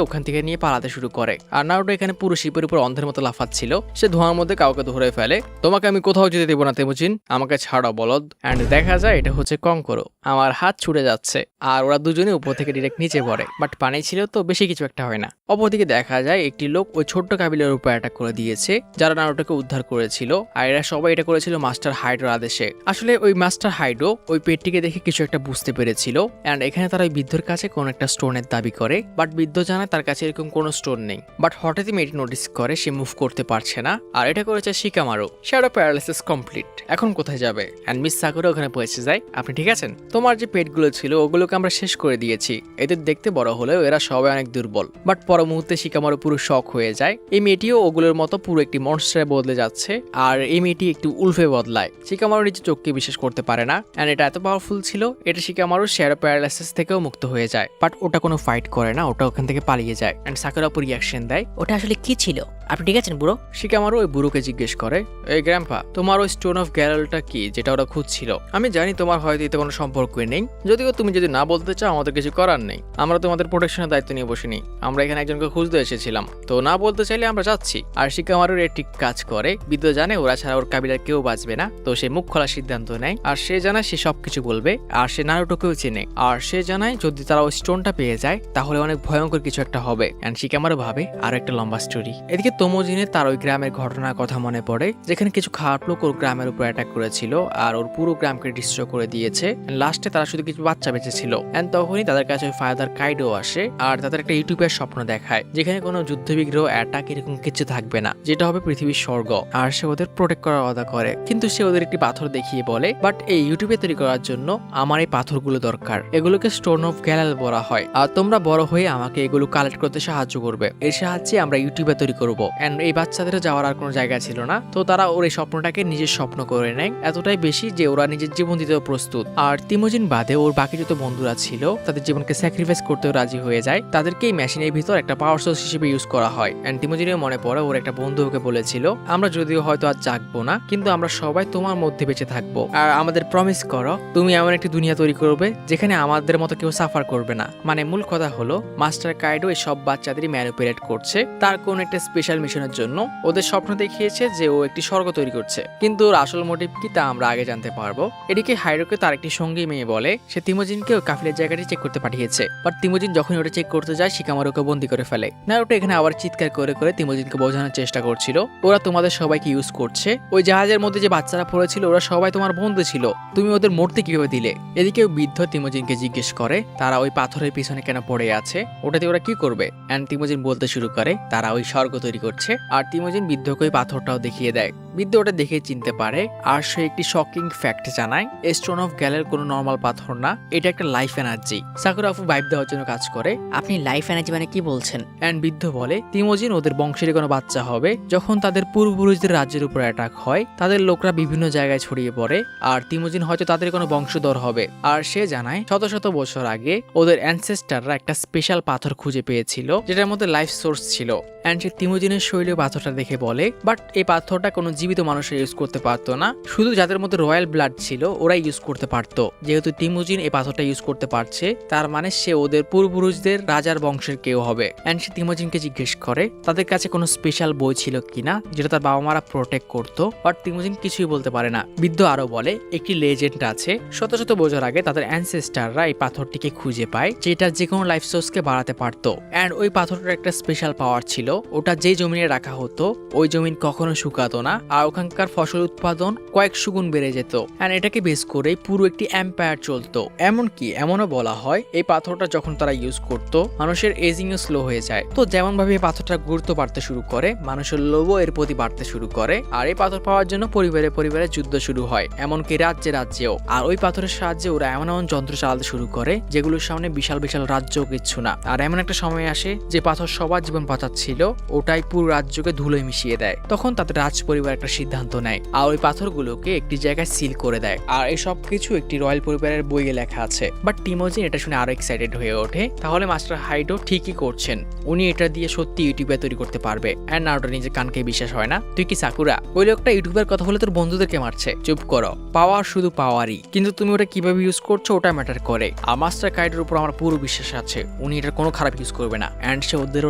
ওখান থেকে নিয়ে পালাতে শুরু করে। আর নারুটো এখানে পুরো শিপের উপর অন্ধের মতো লাফাচ্ছিল। সে ধোঁয়ার মধ্যে কাউকে ধরে ফেলে। তোমাকে আমি কোথাও যেতে দেবো না তেমুজিন, আমাকে ছাড়াও বলদ। এন্ড দেখা যায় এটা হচ্ছে কাঙ্করো। আমার হাত ছুটে যাচ্ছে আর ওরা দুজনে উপর থেকে ডিরেক্ট নিচে পড়ে। বাট পানি ছিল তো বেশি কিছু একটা হয় না। অপরদিকে দেখা যায় একটি লোক ওই ছোট্ট কাবিলার উপর অ্যাটাক করে দিয়েছে যারা নারুটোকে উদ্ধার করেছিল। আর এরা সবাই এটা করেছিল মাস্টার হাইড্রোর আদেশে। আসলে ওই মাস্টার হাইড্রো ওই পেটটিকে দেখে কিছু একটা বুঝতে পেরেছিল। এন্ড এখানে তারা ওই বৃদ্ধর কাছে কোন একটা স্টোনের দাবি করে। বাট বৃদ্ধ জানায় তার কাছে এরকম কোনো স্টোন নেই। বাট হঠাৎই মেয়েটি নোটিস করে সে মুভ করতে পারছে না। আর এটা করেছে শিকামারু। শ্যাডো প্যারালাইসিস কমপ্লিট, এখন কোথায় যাবে? এন্ড মিস সাকুরা ওখানে পৌঁছে যায়। আপনি ঠিক আছেন? তোমার যে পেটগুলো ছিল ওগুলোকে আমরা শেষ করে দিয়েছি। এদের দেখতে বড় হলেও এরা সবাই অনেক দুর্বল। বাট পর মুহূর্তে শিকামারু পুরো শক হয়ে যায়। এই মেয়েটিও ওগুলোর মতো পুরো একটি মনস্টারে বদলে যাচ্ছে। আর এই মেয়েটি একটু উল্ফে বদলায়। শিকামারু নিজে চোখকে বিশ্বাস করতে পারে না। এন্ড এটা এত পাওয়ারফুল ছিল এটা শিকামারু শ্যাডো প্যারালাইসিস থেকেও মুক্ত হয়ে যায়। বাট ওটা কোনো ফাইট করে না, ওটা ওখান থেকে পালিয়ে যায়। এন্ড সাকুরা পুরো রিয়াকশন দেয় ওটা আসলে কি ছিল? আপনি ঠিক আছেন বুড়ো? শিকামারু ওই বুড়োকে জিজ্ঞেস করে এই গ্র্যাম্পা তোমার ওই স্টোন অফ গ্যারালটা কি যেটা ওরা খুঁজছিল? আমি জানি তোমার হয়তো এতে কোনো সম্পর্কই নেই, যদিও তুমি যদি না বলতে চাও আমাদের কিছু করার নেই। আমরা তোমাদের প্রোটেকশনের দায়িত্ব নিয়ে বসিনি, আমরা এখানে একজনকে খুঁজতে এসেছিলাম, তো না বলতে চাইলে আমরা যাচ্ছি। আর শিকামারুর একটি কাজ করে, বৃদ্ধ জানে ওরা ছাড়া ওর কাবিলার কেউ বাঁচবে না, তো সে মুখ খোলার সিদ্ধান্ত নেয়। আর সে জানায় সে সবকিছু বলবে। আর সে নারুটোকেও চেনে। আর সে জানায় যদি তারা ওই স্টোনটা পেয়ে যায় তাহলে অনেক ভয়ঙ্কর কিছু একটা হবে। এন্ড শিকামারু ভাবে আরো একটা লম্বা স্টোরি। এদিকে তোমোজিনের তার ওই গ্রামের ঘটনার কথা মনে পড়ে যেখানে কিছু খারাপ লোক ওর গ্রামের উপর অ্যাটাক করেছিল আর ওর পুরো গ্রামকে ডিস্ট্রয় করে দিয়েছে। লাস্টে তারা শুধু কিছু বাচ্চা বেঁচেছিল। এন্ড তখনই তাদের কাছে ওই ফাদার কাইডো আসে আর তাদের একটা ইউটিউবের স্বপ্ন দেখায় যেখানে কোনো যুদ্ধবিগ্রহ অ্যাটাক এরকম কিছু থাকবে না, যেটা হবে পৃথিবীর স্বর্গ। আর সে ওদের প্রোটেক্ট করার কথা করে, কিন্তু সে ওদের একটি পাথর দেখিয়ে বলে বাট এই ইউটিউবে তৈরি করার জন্য আমার এই পাথরগুলো দরকার, এগুলোকে স্টোন অফ গ্যালাল বলা হয়। আর তোমরা বড় হয়ে আমাকে এগুলো কালেক্ট করতে সাহায্য করবে। এর সাহায্যে আমরা ইউটিউবে তৈরি করবো। এন্ড এই বাচ্চাদেরও যাওয়ার আর কোনো জায়গা ছিল না, তো তারা ওর এই স্বপ্নটাকে নিজের স্বপ্ন করে নেয়, এতটাই বেশি যে ওরা নিজের জীবন দিতেও প্রস্তুত। আর তিমোজিন বাদে ওর বাকি যত বন্ধুরা ছিল তাদের জীবনকে স্যাক্রিফাইস করতেও রাজি হয়ে যায়। তাদেরকে এই মেশিনের ভিতর একটা পাওয়ার সোর্স হিসেবে ইউজ করা হয়। এন্ড তিমোজিনের মনে পড়ে ওর একটা বন্ধু ওকে বলেছিল, আমরা যদিও হয়তো আজ জাগবো না, কিন্তু আমরা সবাই তোমার মধ্যে বেঁচে থাকবো, আর আমাদের প্রমিস করো তুমি এমন একটি দুনিয়া তৈরি করবে যেখানে আমাদের মতো কেউ সাফার করবে না। মানে মূল কথা হলো মাস্টার কাইডো এই সব বাচ্চাদেরই ম্যানিপুলেট করছে তার কোন একটা স্পেশাল মিশনের জন্য। ওদের স্বপ্ন দেখিয়েছে যে ও একটি স্বর্গ তৈরি করছে, কিন্তু ওর আসল মোটিভ কি তা আমরা আগে জানতে পারবো। এদিকে হাইডোকে তার একটি সঙ্গী মেয়ে বলে সে তিমোজিনকে ওই কাফিলের জায়গাটি চেক করতে পাঠিয়েছে, বাট তিমোজিন যখন ওটা চেক করতে যায় শিকামারুকে বন্দি করে ফেলে। নারুটো এখানে আবার চিৎকার করে করে তিমোজিনকে বোঝানোর চেষ্টা করছিল ওরা তোমাদের সবাইকে ইউজ করছে, ওই জাহাজের মধ্যে যে বাচ্চারা পড়েছিল ওরা সবাই তোমার বন্ধু ছিল, তুমি ওদের মরতে কিভাবে দিলে। এদিকে বৃদ্ধ তিমোজিনকে জিজ্ঞেস করে তারা ওই পাথরের পিছনে কেন পড়ে আছে, ওটাতে ওরা কি করবে। এন্ড তিমোজিন বলতে শুরু করে তারা ওই স্বর্গ তৈরি করছে। আর তিমোজিন বৃদ্ধকে ওই পাথরটাও দেখিয়ে দেয়। বৃদ্ধ ওটা দেখে চিনতে পারে আর সে একটি শকিং ফ্যাক্ট জানায়, স্টোন অফ গ্যালের কোনো নর্মাল পাথর না, এটা একটা লাইফ এনার্জি। সাকুরা আপু ভাইব দেওয়ার জন্য কাজ করে। আপনি লাইফ এনার্জি মানে কি বলছেন? এন্ড বৃদ্ধ বলে তিমোজিন ওদের বংশেরই কোনো বাচ্চা হবে। যখন তাদের পূর্বপুরুষদের রাজ্যের উপর অ্যাটাক হয় তাদের লোকরা বিভিন্ন জায়গায় ছড়িয়ে পড়ে, আর তিমোজিন হয়তো তাদের কোনো বংশধর হবে। আর সে জানায় শত শত বছর আগে ওদের অ্যানসেস্টাররা একটা স্পেশাল পাথর খুঁজে পেয়েছিল যেটার মধ্যে লাইফ সোর্স ছিল। এন্ড সে তিমোজিনের শৈলীয় পাথরটা দেখে বলে বাট এই পাথরটা কোনো জীবিত মানুষের ইউজ করতে পারতো না, শুধু যাদের মধ্যে রয়্যাল ব্লাড ছিল ওরাই ইউজ করতে পারতো। যেহেতু তিমোজিন এই পাথরটা ইউজ করতে পারছে তার মানে সে ওদের পূর্বপুরুষদের রাজার বংশের কেউ হবে। এন্ড সে তিমোজিনকে জিজ্ঞেস করে তাদের কাছে কোনো স্পেশাল বই ছিল কিনা যেটা তার বাবা মারা প্রোটেক্ট করতো, বাট তিমোজিন কিছুই বলতে পারে না। বৃদ্ধ আরো বলে একটি লেজেন্ড আছে, শত শত বছর আগে তাদের অ্যানসেস্টাররা এই পাথরটিকে খুঁজে পায় যেটা যে কোনো লাইফ সোর্সকে বাড়াতে পারতো। এন্ড ওই পাথরটার একটা স্পেশাল পাওয়ার ছিল, ওটা যে জমিনে রাখা হতো ওই জমিন কখনো শুকাতো না আর ওখানকার ফসল উৎপাদন কয়েকশো গুণ বেড়ে যেত। এন্ড এটাকে বেস করে পুরো একটি এম্পায়ার চলতো। এমনকি এমনও বলা হয় এই পাথরটা যখন তারা ইউজ করতো মানুষের এজিংও স্লো হয়ে যায়। তো যেমন ভাবে এই পাথরটা গুরুত্ব বাড়তে শুরু করে মানুষের লোভও এর প্রতি বাড়তে শুরু করে, আর এই পাথর পাওয়ার জন্য পরিবারে পরিবারে যুদ্ধ শুরু হয়, এমনকি রাজ্যে রাজ্যেও। আর ওই পাথরের সাহায্যে ওরা এমন এমন যন্ত্র চালাতে শুরু করে যেগুলোর সামনে বিশাল বিশাল রাজ্যও কিচ্ছু না। আর এমন একটা সময় আসে যে পাথর সবার জীবন বাঁচাচ্ছিল ওটাই পুরো রাজ্যকে ধুলোয় মিশিয়ে দেয়। তখন তাদের রাজ পরিবার একটা সিদ্ধান্ত নেয় আর ওই পাথরগুলোকে একটি জায়গায় সিল করে দেয়। আর এই সব কিছু একটি রয়্যাল পরিবারের বইয়ে লেখা আছে। বাট তিমোজিন এটা শুনে আরো এক্সাইটেড হয়ে ওঠে, তাহলে মাস্টার হাইডো ঠিকই করছেন, উনি এটা দিয়ে সত্যি ইউটিউবে তৈরি করতে পারবে। এন্ড নারুটো নিজের কানকে বিশ্বাস হয় না, তুই কি সাকুরা? ওই লোকটা ইউটিউবের কথা বলে তোর বন্ধুদেরকে মারছে, চুপ করো। পাওয়ার শুধু পাওয়ারই, কিন্তু তুমি ওটা কিভাবে ইউজ করছো ওটা ম্যাটার করে। আর মাস্টার কাইডোর উপর আমার পুরো বিশ্বাস আছে, উনি এটার কোনো খারাপ ইউজ করবে না। এন্ড সে ওদের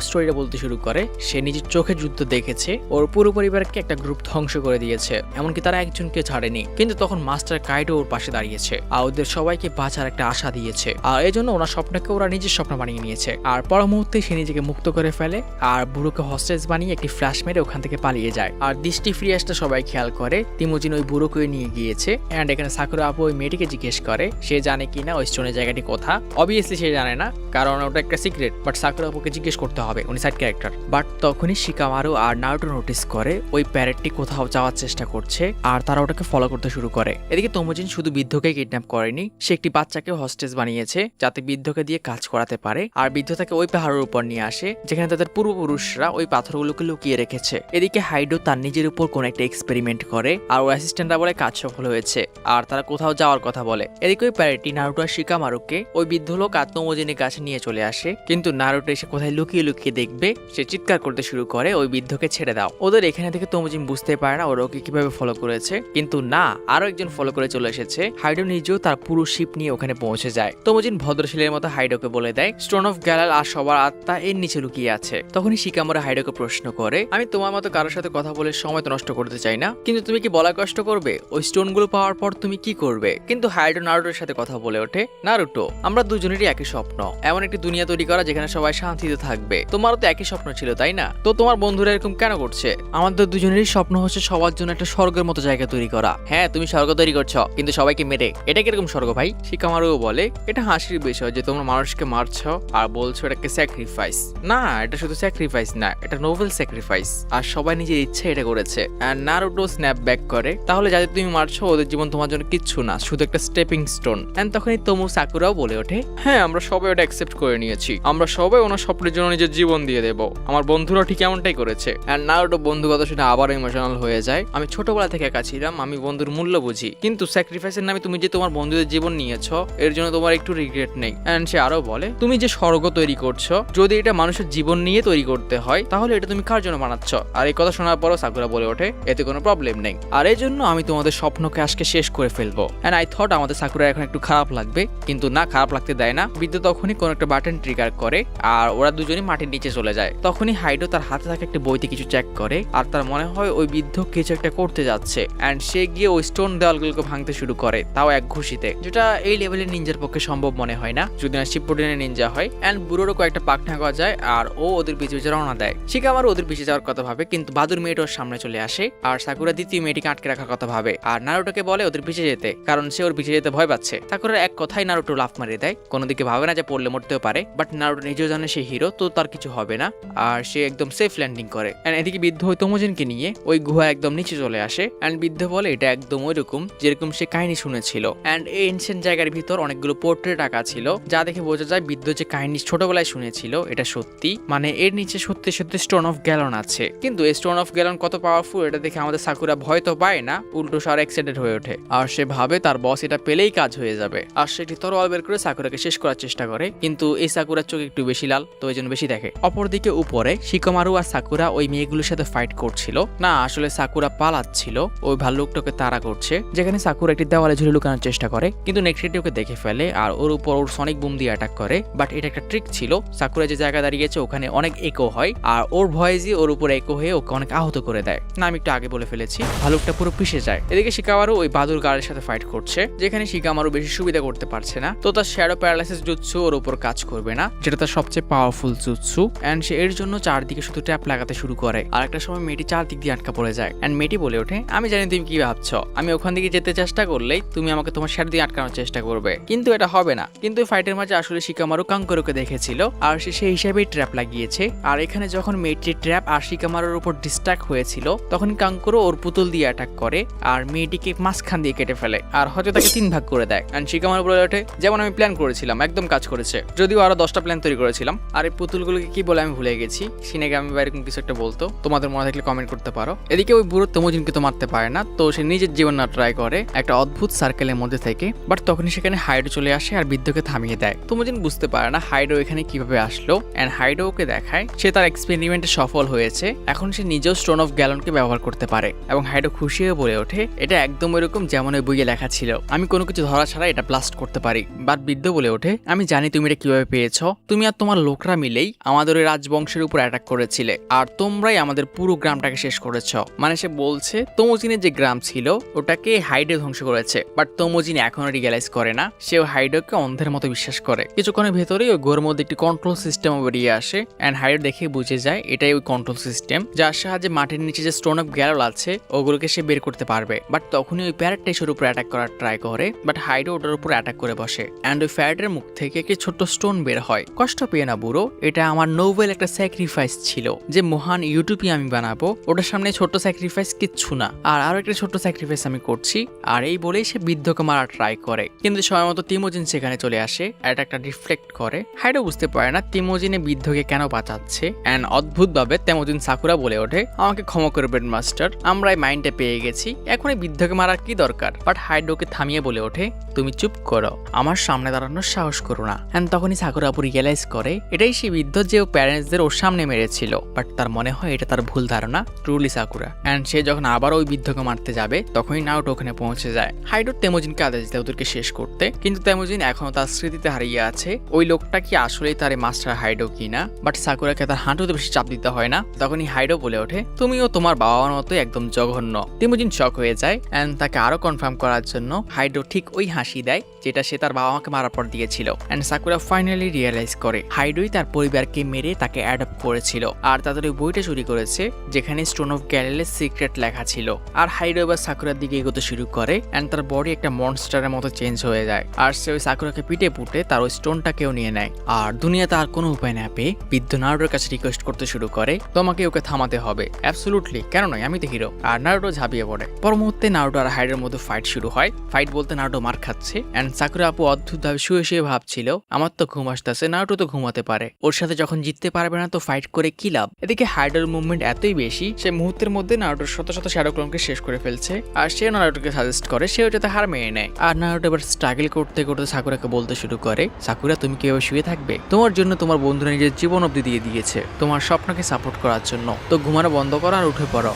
স্টোরিটা বলতে শুরু করে সে নিজের চোখে যুদ্ধ দেখেছে, ওর পুরো পরিবারকে একটা গ্রুপ ধ্বংস করে দিয়েছে, এমনকি তারা একজনকে ছাড়েনি, কিন্তু তখন মাস্টার কাইডো ওর পাশে দাঁড়িয়েছে আর ওদের সবাইকে বাঁচার একটা আশা দিয়েছে। আর এই জন্য ওনার স্বপ্নকে ওরা নিজের স্বপ্ন বানিয়ে নিয়েছে। আর পর মুহূর্তে সে নিজেকে মুক্ত করে ফেলে আর বুড়োকে হস্টেজ বানিয়ে একটি ফ্ল্যাশ মেরে ওখান থেকে পালিয়ে যায়। আর দৃষ্টি ফিরে আসতে সবাই খেয়াল করে তিমোজিন ওই বুড়োকে নিয়ে গিয়েছে। এন্ড এখানে সাকুরা আপু ওই মেয়েটিকে জিজ্ঞেস করে সে জানে কিনা ওই স্টোনের জায়গাটি কোথা। অবভিয়াসলি সে জানে না, কারণ ওটা একটা সিক্রেট, বাট সাকুরা আপুকে জিজ্ঞেস করতে হবে, উনি সাইড ক্যারেক্টার। বাট তখনই শিকামারু আর নারুটো নোটিস করে ওই প্যারেটটি কোথাও যাওয়ার চেষ্টা করছে আর তারা ওটাকে ফলো করতে শুরু করে। এদিকে তোমোজিন শুধু বৃদ্ধকে কিডন্যাপ করেনি, সে একটি বাচ্চাকে হস্টেজ বানিয়েছে যাতে বৃদ্ধকে দিয়ে কাজ করাতে পারে। আর বৃদ্ধ তাকে ওই পাহাড়ের উপর নিয়ে আসে যেখানে তাদের পূর্বপুরুষরা ওই পাথরগুলোকে লুকিয়ে রেখেছে। এদিকে হাইডো তার নিজের উপর কোন একটা এক্সপেরিমেন্ট করে আর ওর অ্যাসিস্ট্যান্টরা বলে কাজ সফল হয়েছে আর তারা কোথাও যাওয়ার কথা বলে। এদিকে ওই প্যারেটটি নারুটো আর শিকামারুকে ওই বৃদ্ধ লোক আর তোমোজিনের কাছে নিয়ে চলে আসে, কিন্তু নারুটো এসে কোথায় লুকিয়ে লুকিয়ে দেখবে সে চিৎকার করতে শুরু করে ওই বৃদ্ধকে ছেড়ে দাও। ওদের এখানে থেকে তোমোজিন বুঝতে পারে না ওরা ওকে কিভাবে ফলো করেছে, কিন্তু না, আরো একজন ফলো করে চলে এসেছে। হাইডো নিজেও তার পুরো শিপ নিয়ে ওখানে পৌঁছে যায়। তোমোজিন ভদ্রশীলের মতো হাইডোকে বলে দেয় স্টোন অফ গ্যালাল আর সবার আত্মা এর নিচে লুকিয়ে আছে। তখনই শিকামারু হাইডোকে প্রশ্ন করে আমি তোমার মতো কারোর সাথে কথা বলে সময় তো নষ্ট করতে চাই না, কিন্তু তুমি কি বলা কষ্ট করবে? ওই স্টোনগুলো পাওয়ার পর তুমি কি করবে? কিন্তু হাইডো নারুটোর সাথে কথা বলে ওঠে, নারুটো আমরা দুজনেরই একই স্বপ্ন, এমন একটি দুনিয়া তৈরি করা যেখানে সবাই শান্তিতে থাকবে। তোমারও তো একই স্বপ্ন ছিল তাই না? তো তোমার বন্ধুরা এরকম কেন করছে? আমাদের দুজনেরই স্বপ্ন হচ্ছে সবার জন্য একটা স্বর্গের মতো জায়গা তৈরি করা। হ্যাঁ তুমি স্বর্গ তৈরি করছো, কিন্তু সবাইকে মেরে, এটা কিরকম স্বর্গ ভাই? শিকামারু বলে এটা হাসির বিষয় যে তোমরা মানুষকে মারছো আর বলছো এটাকে স্যাক্রিফাইস। না, এটা শুধু স্যাক্রিফাইস না, এটা নোবেল স্যাক্রিফাইস, আর সবাই নিজের ইচ্ছে এটা করেছে। আর নারুটো স্ন্যাপ ব্যাক করে তাহলে যাদের তুমি মারছো ওদের জীবন তোমার জন্য কিচ্ছু না, শুধু একটা স্টেপিং স্টোন। এন্ড তখনই তোমো সাকুরাও বলে ওঠে হ্যাঁ আমরা সবাই ওটা অ্যাকসেপ্ট অ্যাকসেপ্ট করে নিয়েছি। আমরা সবাই ওনার স্বপ্নের জন্য নিজের জীবন দিয়ে দেবো। আমার বন্ধুরা ঠিক এমনটাই করেছে। অ্যান্ড নারুটো বন্ধু কথা শুনে আবার ইমোশনাল হয়ে যায়। আমি ছোটবেলা থেকে একা ছিলাম, আমি বন্ধুর মূল্য বুঝি, কিন্তু স্যাক্রিফাইসের নামে তুমি যে তোমার বন্ধুদের জীবন নিয়েছো এর জন্য তোমার একটু রিগ্রেট নেই। অ্যান্ড সে আরো বলে, তুমি যে স্বর্গ তৈরি করছো, যদি এটা মানুষের জীবন নিয়ে তৈরি করতে হয় তাহলে এটা তুমি কার জন্য বানাচ্ছ? আর এই কথা শোনার পরও সাকুরা বলে ওঠে, এতে কোনো প্রবলেম নেই, আর এই জন্য আমি তোমাদের স্বপ্নকে আজকে শেষ করে ফেলবো। অ্যান্ড আই থট আমাদের সাকুরা এখন একটু খারাপ লাগবে, কিন্তু না, খারাপ লাগতে দেয় না। বিদ্যুৎ তখনই কোনো একটা বাটন ট্রিগার করে আর ওরা দুজনই মাটির নিচে চলে যায়। তখনই হাইডো তার হাতে থাকা একটা বইতে কিছু চেক করে আর তার মনে হয় ওই বৃদ্ধ কিছু একটা করতে যাচ্ছে। অ্যান্ড সে গিয়ে ওই স্টোন দেওয়ালগুলোকে ভাঙতে শুরু করে, তাও এক ঘুষিতে, যেটা এই লেভেলের নিনজার পক্ষে সম্ভব মনে হয় না যদি না শিপপুডেনের নিনজা হয়। অ্যান্ড বুড়োরও কয়েকটা পাকনা করা যায় আর ও ওদের পিছে পিছে রওনা দেয়। শিকামারু ওদের পিছে যাওয়ার কথা ভাবে, কিন্তু বাদুর মেয়েটা ওর সামনে চলে আসে আর সাকুরা দ্বিতীয় মেয়েটিকে আটকে রাখার কথা ভাবে আর নারুটোকে বলে ওদের পিছে যেতে, কারণ সে ওর পিছে যেতে ভয় পাচ্ছে। সাকুরার এক কথাই নারুটো লাফ মারিয়ে দেয়, কোনো দিকে ভাবে না যে পড়লে মরতেও পারে, বাট নারুটো নিজেও জানে সে হিরো, তো তার কিছু হবে না আর সে একদম সেফ ল্যান্ডিং করে। এন্ড এদিকে বৃদ্ধ ওই তোমোজিনকে নিয়ে ওই গুহা একদম নিচে চলে আসে। এন্ড বৃদ্ধ বলে এটা একদম ওইরকম যেরকম সে কাহিনী শুনেছিল। এন্ড এই এনশিয়েন্ট জায়গার ভিতর অনেকগুলো পোর্ট্রেট আঁকা ছিল, যা দেখে বোঝা যায় বৃদ্ধ যে কাহিনী ছোটবেলায় শুনেছিল এটা সত্যি, মানে এর নিচে সত্যি সত্যি স্টোন অফ গ্যালন আছে। কিন্তু এই স্টোন অফ গ্যালন কত পাওয়ারফুল এটা দেখে আমাদের সাকুরা ভয় তো পায় না, উল্টো সে আর এক্সাইটেড হয়ে ওঠে আর সে ভাবে তার বস এটা পেলেই কাজ হয়ে যাবে। আর সেটি তরোয়াল বের করে সাকুরাকে শেষ করার চেষ্টা করে, কিন্তু এই সাকুরার চোখ একটু বেশি লাল, তো এই জন্য বেশি দেখে। অপরদিকে উপরে শিকামারু আর সাকুরা ওই মেয়েগুলোর সাথে ফাইট করছিল না, আসলে সাকুরা পালাচ্ছিল, ওই ভাল্লুকটাকে তাড়া করছে, যেখানে সাকুরা একটি দেওয়ালে ঝুলে লুকানোর চেষ্টা করে, কিন্তু নেক্সটি ওকে দেখে ফেলে আর ওর উপর ওর সনিক বুম দিয়ে অ্যাটাক করে। বাট এটা একটা ট্রিক ছিল, সাকুরা যে জায়গায় দাঁড়িয়েছে ওখানে অনেক একো হয় আর ওর ভয়েসই ওর উপর একো হয়ে ওকে অনেক আহত করে দেয়। না, আমি একটু আগে বলে ফেলেছি, ভালুকটা পুরো পিষে যায়। এদিকে শিকামারু ওই বাদুর গার্ডের সাথে ফাইট করছে, যেখানে শিকামারু বেশি সুবিধা করতে পারছে না, তো তার শ্যাডো প্যারালাইসিস জুৎসু ওর উপর কাজ করবে না, যেটা তার সবচেয়ে পাওয়ারফুল জুৎসু। এন্ড সে এর জন্য চারদিকে শুধু ট্র্যাপ লাগাতে শুরু করে আর একটা সময় মেয়েটি চারদিক দিয়ে আটকা পড়ে যায়। এন্ড মেয়েটি বলে ওঠে, আমি জানি তুমি কি ভাবছো, আমি ওখান দিকে যেতে চেষ্টা করলেই তুমি আমাকে তোমার শ্যাডো দিয়ে আটকানোর চেষ্টা করবে, কিন্তু এটা হবে না। কিন্তু ফাইটের মাঝে আসলে শিকামারু কাঙ্করোকে দেখেছিল আর সে সেই হিসাবেই ট্র্যাপ লাগিয়েছে। আর এখানে যখন মেয়েটির ট্র্যাপ আর শিকামারুর উপর ডিস্ট্রাক্ট হয়েছিল তখন কাঙ্করো ওর পুতুল দিয়ে অ্যাটাক করে আর মেয়েটিকে মাঝখান দিয়ে কেটে ফেলে আর হয়তো তাকে 3 ভাগ করে দেয়। এন্ড শিকামারু বলে ওঠে, যেমন আমি প্ল্যান করেছিলাম একদম কাজ করেছে, যদিও আরো 10টা প্ল্যান তৈরি করেছিলাম। আর এই পুতুলগুলোকে কি বলে আমি ভুলে গেছি, সিনেগামি বা এরকম কিছু একটা বলতো, তোমাদের মনে থাকলে কমেন্ট করতে পারো। এদিকে ওই বুড়ো তোমোজিনকে তো মারতে পারে না, তো সে নিজের জীবন না ট্রাই করে একটা অদ্ভুত সার্কেলের মধ্যে থেকে। বাট তখনই সেখানে হাইডো চলে আসে আর বৃদ্ধকে থামিয়ে দেয়। তোমোজিন বুঝতে পারে না হাইডো এখানে কিভাবে আসলো। এন্ড হাইডো ওকে দেখায় সে তার এক্সপেরিমেন্টে সফল হয়েছে, এখন সে নিজেও স্টোন অফ গ্যালনকে ব্যবহার করতে পারে। এবং হাইডো খুশি হয়ে বলে ওঠে, এটা একদম এরকম যেমন ওই বইয়ে লেখা ছিল, আমি কোনো কিছু ধরা ছাড়া এটা ব্লাস্ট করতে পারি। বাট বৃদ্ধ বলে ওঠে, আমি জানি তুমি এটা কিভাবে পেয়েছো, তুমি আর তোমার লোকরা মিলেই আমাদের ওই রাজবংশের উপর অ্যাটাক করেছিলে আর তোমরাই আমাদের পুরো গ্রামটাকে শেষ করেছো। মানে সে বলছে তোমোজিনের যে গ্রাম ছিল ওটাকে হাইডো ধ্বংস করেছে, বাট তোমোজিন এখনো রিয়েলাইজ করে না, সেও হাইডোকে অন্ধের মতো বিশ্বাস করে। কিছুক্ষণের ভেতরেই ওই ঘরের মধ্যে একটি কন্ট্রোল সিস্টেম বেরিয়ে আসে এন্ড হাইডো দেখে বুঝে যায় এটাই ওই কন্ট্রোল সিস্টেম, যার সাহায্যে মাটির নিচে যে স্টোন অফ গ্যালন আছে ওগুলোকে সে বের করতে পারবে। বাট তখনই ওই প্যারেটটাইসের উপর অ্যাটাক করার ট্রাই করে, বাট হাইডো ওটার উপর অ্যাটাক করে বসে এন্ড ওই প্যারেটের মুখ থেকে একটি ছোট্ট স্টোন বের হয়। কষ্ট পেয়ে না বুড়ো, এটা আমার নোবেল একটা স্যাক্রিফাইস ছিল, যে মহান ইউটিউবই আমি বানাবো, ওটার সামনে ছোট্ট স্যাক্রিফাইস কিচ্ছু না, আর আরো একটা ছোট্ট স্যাক্রিফাইস আমি করছি। আর এই বলেই সে বৃদ্ধকে মারা ট্রাই করে, কিন্তু সময় মতো তিমোজিন সেখানে চলে আসে, অ্যাটাকটা ডিফ্লেক্ট করে। হাইডো বুঝতে পারে না তিমোজিনে বৃদ্ধকে কেন বাঁচাচ্ছে। এন্ড অদ্ভুতভাবে তিমোজিন সাকুরা বলে ওঠে, আমাকে ক্ষমা করবেন মাস্টার, আমরা এই মাইন্ডে পেয়ে গেছি, এখন এই বৃদ্ধকে মারার কি দরকার। বাট হাইডোকে থামিয়ে বলে ওঠে, তুমি চুপ করো, আমার সামনে দাঁড়ানোর সাহস করো না। এন্ড তখনই সাকুরা আপু রিয়েলাইজ করে এটাই সেই বৃদ্ধ যে ও প্যারেন্টসদের ওর সামনে মেরেছিল, বাট তার মনে হয় এটা তার ভুল ধারণা, ট্রুলি সাকুরা। এন্ড সে যখন আবার ওই বৃদ্ধকে মারতে যাবে তখনই নারুটো ওখানে পৌঁছে যায়। হাইডো তেমোজিনকে আদেশ দেয় ওদেরকে শেষ করতে, কিন্তু তেমোজিন এখনো তার স্মৃতিতে হারিয়ে আছে ওই লোকটা কি আসলেই তার মাস্টার হাইডো কিনা। বাট সাকুরাকে তার হাঁটুতে বেশি চাপ দিতে হয় না, তখনই হাইডো বলে ওঠে, তুমিও তোমার বাবার মতো একদম জঘন্য। তেমোজিন শক হয়ে যায় এন্ড তাকে আরো কনফার্ম করার জন্য হাইডো ঠিক ওই হাসি দেয় যেটা সে তার বাবা মাকে মারার পর দিয়েছিল। এন্ড সাকুরা ফাইনালি রিয়েলাইজ করে হাইডোই তার পরিবারকে মেরে তাকে অ্যাডপ্ট করেছিল আর তাদের ওই বইটা চুরি করেছে যেখানে স্টোন অফ গ্যালেনের সিক্রেট লেখা ছিল। আর হাইডো এবার সাকুরার দিকে এগোতে শুরু করে এন্ড তার বডি একটা মনস্টারের মতো চেঞ্জ হয়ে যায় আর সে ওই সাকুরাকে পিটে পুটে তার ওই স্টোনটাকেও নিয়ে নেয়। আর দুনিয়াতে আর কোনো উপায় না পেয়ে বৃদ্ধ নারুটোর কাছে রিকোয়েস্ট করতে শুরু করে, তোমাকে ওকে থামাতে হবে। অ্যাবসলিউটলি, কেন নয়, আমি তো হিরো। আর নারুটো ঝাঁপিয়ে পড়ে। পর মুহূর্তে নারুটো আর হাইডোর মধ্যে ফাইট শুরু হয়। ফাইট বলতে নারুটো মার খাচ্ছে এন্ড সাকুরা আপু অদ্ভুতভাবে শুয়ে শুয়ে ভাবছিল, আমার তো ঘুম আসতেছে, নারুটো তো ঘুমাতে পারে, ওর সাথে যখন জিততে পারবে না তো ফাইট করে কি লাভ। এদিকে হাইডোর মুভমেন্ট এতই বেশি, সে মুহূর্তের মধ্যে নারুটোর শত শত শ্যাডো ক্লোনকে শেষ করে ফেলছে। আর সে নারুটোকে সাজেস্ট করে সেও যাতে হার মেনে নেয়। আর নারুটো এবার স্ট্রাগল করতে করতে সাকুরাকে বলতে শুরু করে, সাকুরা তুমি কিভাবে শুয়ে থাকবে, তোমার জন্য তোমার বন্ধুরা নিজের জীবন অবধি দিয়ে দিয়েছে তোমার স্বপ্নকে সাপোর্ট করার জন্য, তো ঘুমানো বন্ধ করো আর উঠে পড়ো।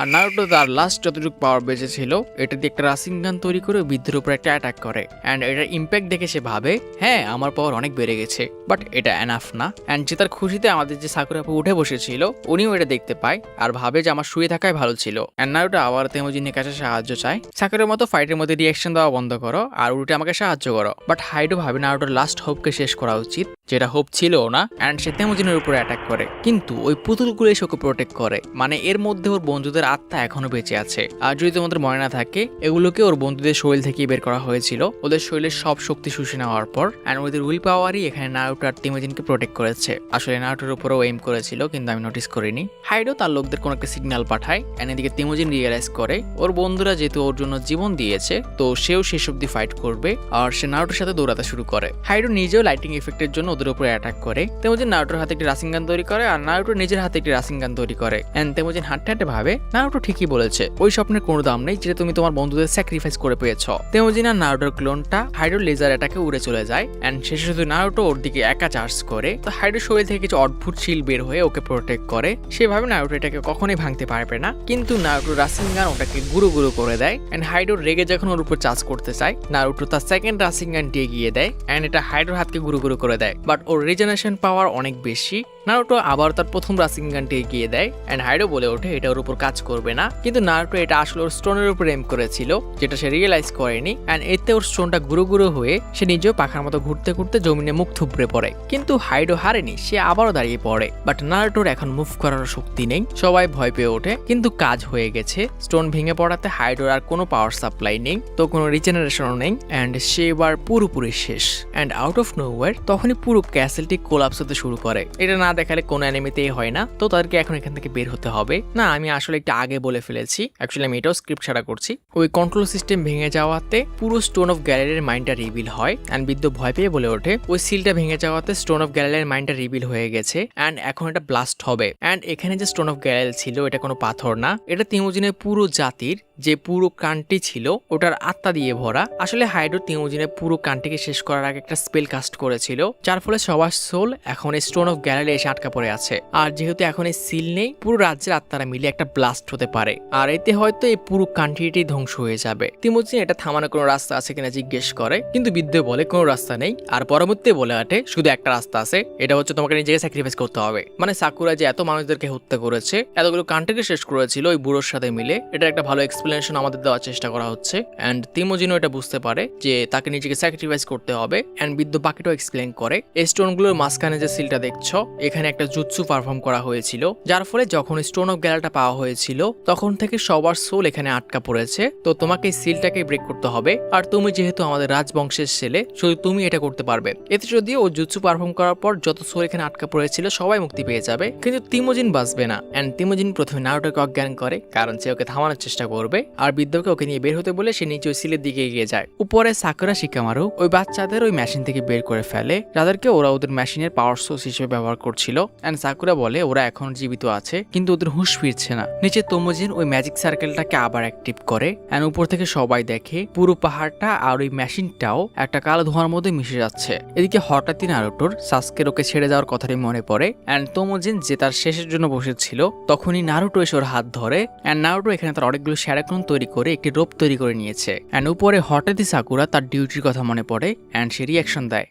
আর নারুটো তার লাস্ট যতটুকু পাওয়ার বেঁচে ছিল এটা দিয়ে একটা রাসিনগান তৈরি করে বৃদ্ধের উপর একটা অ্যাটাক করে। অ্যান্ড এটার ইম্প্যাক্ট দেখে সে ভাবে হ্যাঁ আমার পাওয়ার অনেক বেড়ে গেছে, বাট এটা এনাফ না। অ্যান্ড যে তার খুশিতে আমাদের যে সাকুরা আপু উঠে বসেছিল উনিও এটা দেখতে পায় আর ভাবে যে আমার শুয়ে থাকাই ভালো ছিল। অ্যান্ড নারুটো আবার তেমোজিনের কাছে সাহায্য চায়, সাকুরার মতো ফাইটের মধ্যে রিয়াকশন দেওয়া বন্ধ করো আর উল্টে আমাকে সাহায্য করো। বাট হাইডো ভাবে নারুটোর লাস্ট হোপকে শেষ করা উচিত, যেটা হোপ ছিল না। অ্যান্ড সে তেমোজিনের উপরে অ্যাটাক করে, কিন্তু ওই পুতুলগুলো এসে ওকে প্রোটেক্ট করে, মানে এর মধ্যে ওর বন্ধুদের আত্মা এখনো বেঁচে আছে। আর যদি তোমাদের মনে না থাকে এগুলোকে ওর বন্ধুদের শরীর থেকে বের করা হয়েছিল, ওদের শরীরের সব শক্তি শুষে নেওয়ার পর। অ্যান্ড ওদের উইল পাওয়ারই এখানে নারুটো আর তেমোজিনকে প্রোটেক্ট করেছে। আসলে নারুটোর উপরেও এইম করেছিল কিন্তু আমি নোটিস করিনি। হাইডো তার লোকদের কোনো একটা সিগন্যাল পাঠায়, অ্যান্ড এদিকে তেমোজিন রিয়েলাইজ করে ওর বন্ধুরা যেহেতু ওর জন্য জীবন দিয়েছে তো সেও শেষ অব্দি ফাইট করবে। আর সে নারুটোর সাথে দৌড়াতে শুরু করে। হাইডো নিজেও লাইটিং এফেক্টের জন্য ওদের উপরে অ্যাটাক করে। তেমোজিন নারুটোর হাতে একটি রাসিনগান তৈরি করে আর নারুটো নিজের হাতে একটি রাসিনগান তৈরি করে। অ্যান্ড তেমোজিন হাঁটতে হাঁটতে ভাবে নারুটো ঠিকই বলেছে, ওই স্বপ্নের কোনো দাম নেই যেটা তুমি তোমার বন্ধুদের স্যাক্রিফাইস করে পেয়েছ। তেমোজিন আর নারুটোর ক্লোনটা হাইডোর লেজার অ্যাটাকে উড়ে চলে যায়। অ্যান্ড শেষে শুধু নারুটো ওর দিকে একা চার্জ করে, তো হাইডোর শরীর থেকে কিছু অদ্ভুত শিল বের হয়ে ওকে প্রোটেক্ট করে। সেভাবে নারুটো এটাকে কখনোই ভাঙতে পারবে না, কিন্তু নারুটো রাসিনগান ওটাকে গুঁড়ো গুঁড়ো করে দেয়। অ্যান্ড হাইডোর রেগে যখন ওর উপর চার্জ করতে চায় নারুটো তার সেকেন্ড রাসিনগানটি এগিয়ে দেয়, অ্যান্ড এটা হাইডোর হাতকে গুঁড়ো গুঁড়ো করে দেয়। বাট ওর রিজেনারেশন পাওয়ার অনেক বেশি, নারুটো আবার তার প্রথম রাসিনগানটি এগিয়ে দেয়। অ্যান্ড হাইডো বলে ওঠে এটা ওর উপর কাজ করবে না, কিন্তু নারুটো এটা আসলে ওর স্টোনের উপর এম করেছিল, যেটা সে রিয়েলাইজ করেনি। অ্যান্ড এতে ওর স্টোনটা গুঁড়ো গুঁড়ো হয়ে সে নিজেও পাখার মতো ঘুরতে ঘুরতে জমিনে মুখ থুবড়ে পড়ে। কিন্তু হাইডো হারেনি, সে আবারও দাঁড়িয়ে পড়ে। বাট নারুটোর এখন মুভ করার শক্তি নেই, সবাই ভয় পেয়ে ওঠে। কিন্তু কাজ হয়ে গেছে, স্টোন ভেঙে পড়াতে হাইডোর আর কোনো পাওয়ার সাপ্লাই নেই, তো কোনো রিজেনারেশনও নেই। অ্যান্ড সে এবার পুরোপুরি শেষ। অ্যান্ড আউট অফ নোওয়্যার তখনই পুরো ক্যাসেলটি কোলাপস হতে শুরু করে। এটা না দেখালে কোনো অ্যানিমেতেই হয় না, তো তাদেরকে এখন এখান থেকে বের হতে হবে। না আমি আসলে একটু আগে বলে ফেলেছি, অ্যাকচুয়ালি আমি এটাও স্ক্রিপ্ট ছাড়া করছি। ওই কন্ট্রোল সিস্টেম ভেঙে যাওয়াতে পুরো স্টোন অফ গ্যালারির মাইন্ডটা রিভিল হয়। অ্যান্ড বিদ্য ভয় পেয়ে বলে ওঠে ওই সিলটা ভেঙে যাওয়াতে স্টোন অফ গ্যালারির মাইন্ডটা রিভিল হয়ে গেছে, অ্যান্ড এখন এটা ব্লাস্ট হবে। অ্যান্ড এখানে যে স্টোন অফ গ্যালারি ছিল এটা কোনো পাথর না, এটা তেমোজিনের পুরো জাতির যে পুরো কান্ট্রি ছিল ওটার আত্মা দিয়ে ভরা। আসলে হাইডো তেমোজিনের পুরো কান্ট্রিকে শেষ করার আগে একটা স্পেল কাস্ট করেছিল, যার ফলে সবার সোল এখন এই স্টোন অফ গ্যালারি এসে আটকা পড়ে আছে। আর যেহেতু এখন এই সিল নেই, পুরো রাজ্যের আত্মারা মিলে একটা ব্লাস্ট হতে পারে, আর এতে হয়তো এই পুরো কান্ট্রিটি ধ্বংস হয়ে যাবে। তেমোজিন এটা থামানোর কোনো রাস্তা আছে কিনা জিজ্ঞেস করে, কিন্তু বিদ্য বলে কোনো রাস্তা নেই। আর পরবর্তী বলে আটে শুধু একটা রাস্তা আছে, এটা হচ্ছে তোমাকে নিজেকে স্যাক্রিফাইস করতে হবে। মানে সাকুরা যে এত মানুষদেরকে হত্যা করেছে, এতগুলো কান্ট্রিকে শেষ করেছিল ওই বুড়োর সাথে মিলে, এটা একটা ভালো এক্সপ্লেনেশন আমাদের দেওয়ার চেষ্টা করা হচ্ছে। অ্যান্ড তেমোজিনও এটা বুঝতে পারে যে তাকে নিজেকে স্যাক্রিফাইস করতে হবে। অ্যান্ড বিদ্য বাকিটাও এক্সপ্লেন করে এই স্টোনগুলোর মাঝখানে যে সিলটা দেখছো এখানে একটা জুৎসু পারফর্ম করা হয়েছিল, যার ফলে যখন স্টোন অফ গ্যালারিটা পাওয়া হয়েছিল তখন থেকে সবার সোল এখানে আটকা পড়েছে। তো তোমাকে এই সিলটাকে ব্রেক করতে হবে, আর তুমি যেহেতু আমাদের রাজবংশের ছেলে শুধু তুমি এটা করতে পারবে। এতে যদি ও জুৎসু পারফর্ম করার পর যত সোল এখানে আটকা পড়েছিল সবাই মুক্তি পেয়ে যাবে, কিন্তু তেমোজিন বাঁচবে না। অ্যান্ড তেমোজিন প্রথমে নারুটোকে অজ্ঞান করে, কারণ সে ওকে থামানোর চেষ্টা করবে। আর বিদ্যকে ওকে নিয়ে বের হতে বলে সে নিচে ওই সিলের দিকে এগিয়ে যায়। উপরে সাকুরা শিকামারু ওই বাচ্চাদের ওই মেশিন থেকে বের করে ফেলে, যাদেরকে ওরা ওদের মেশিনের পাওয়ার সোর্স হিসেবে ব্যবহার করছিল। অ্যান্ড সাকুরা বলে ওরা এখন জীবিত আছে, কিন্তু ওদের হুঁশ ফিরছে না। নিচে তেমোজিন ওই ম্যাজিক সার্কেলটাকে আবার অ্যাক্টিভ করে, অ্যান্ড উপর থেকে সবাই দেখে পুরো পাহাড়টা আর ওই মেশিনটাও একটা কালো ধোঁয়ার মধ্যে মিশে যাচ্ছে। এদিকে হঠাৎই নারুটোর সাসকের ওকে ছেড়ে যাওয়ার কথাটি মনে পড়ে। অ্যান্ড তেমোজিন যে তার শেষের জন্য বসেছিল তখনই নারুটো এসে ওর হাত ধরে। অ্যান্ড নারুটো এখানে তার অনেকগুলো শ্যাডো ক্লোন তৈরি করে একটি রোপ তৈরি করে নিয়েছে। অ্যান্ড উপরে হঠাৎই সাকুরা তার ডিউটির কথা মনে পড়ে, অ্যান্ড সে রিয়াকশন দেয়।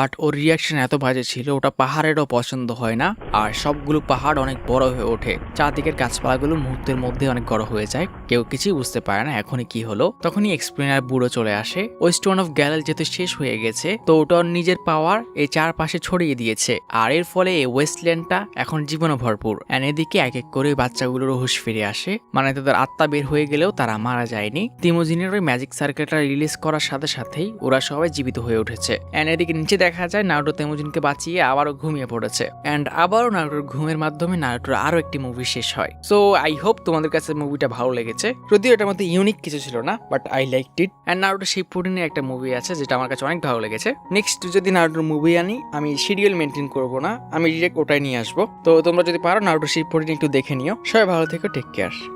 বাট ওর রিয়াকশন এত বাজে ছিল ওটা পাহাড়েরও পছন্দ হয় না, আর সবগুলো পাহাড় অনেক বড় হয়ে ওঠে। চারদিকের গাছপালাগুলো মুহূর্তের মধ্যে অনেক বড় হয়ে যায়, কেউ কিছুই বুঝতে পারে না এখনই কি হলো। তখনই এক্সপ্লেনার বুড়ো চলে আসে। ওই স্টোন অফ গ্যালারি যেহেতু শেষ হয়ে গেছে তো ওটা ওর নিজের পাওয়ার এই চারপাশে ছড়িয়ে দিয়েছে, আর এর ফলে এই ওয়েস্টল্যান্ডটা এখন জীবনে ভরপুর। অ্যান্ড এদিকে এক এক করে বাচ্চাগুলোর হুঁশ ফিরে আসে, মানে তাদের আত্মা বের হয়ে গেলেও তারা মারা যায়নি। তেমোজিনের ওই ম্যাজিক সার্কেলটা রিলিজ করার সাথে সাথেই ওরা সবাই জীবিত হয়ে উঠেছে। অ্যান্ড এদিকে নিচে দেখা যায় নারুটো তেমুজিনকে বাঁচিয়ে আবারও ঘুমিয়ে পড়েছে অ্যান্ড আবারও নারুটোর ঘুমের মাধ্যমে নারুটোর আরো একটি মুভি শেষ হয়। সো আই হোপ তোমাদের কাছে মুভিটা ভালো লেগেছে, যদিও এটার মধ্যে ইউনিক কিছু ছিল না, but I like it. And Naruto শিপুডেনের একটা মুভি আছে যেটা আমার কাছে অনেক ভালো লেগেছে। নেক্সট যদি নারুটোর মুভি আনি আমি শিডিউল মেনটেন করবো না, আমি ডিরেক্ট ওটাই নিয়ে আসবো। তো তোমরা যদি পারো নারুটো শিপুডেন একটু দেখে নিও। সবাই ভালো থেকো, টেক কেয়ার।